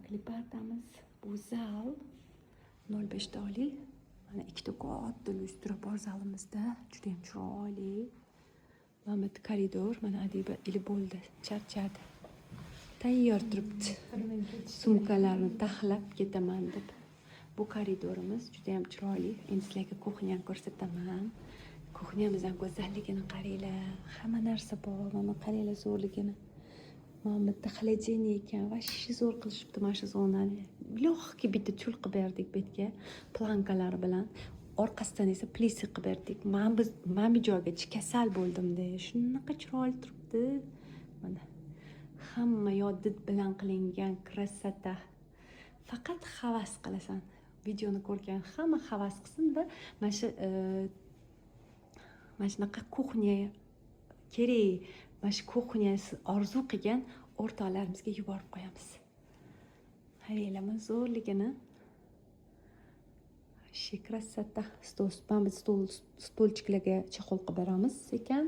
Klipartamiz. Bu zal 05 doli. Mana ikkita katta lyustra bor zalimizda. Juda ham chiroyli. Mana bu koridor. Mana Adiba ili bo'ldi, charchadi. Tayyor turibdi. Sumkalarni taxlab ketaman deb. Bu koridorimiz juda ham chiroyli. Endi sizlarga kuxnyani ko'rsataman. Kuxnyamizdan go'zalligini qaranglar. Hamma narsa bor. Mana qaranglar zo'rligini. Mana bu yerda xolodilnik ekan. Vashshi zo'r qilishibdi mana shu zonani. Lehki bitta tul qilib berdik betga, plankalar bilan. Orqasidan esa plisi qilib berdik. Men bu joygacha kasal bo'ldim-da. Shunaqa chiroyli turibdi. Mana hamma did bilan qilingan krasota. Faqat havas qilasan. Videoni ko'rgan hamma havas qilsin-da, mana shunaqa kuxnya kerak. Mana shu kuxnyasi orzu qilgan o'rtoqlarimizga yuborib qo'yamiz. Qaranglar, zo'rligini. Krasota. Stolchiklarga chaqol qilib beramiz ekan.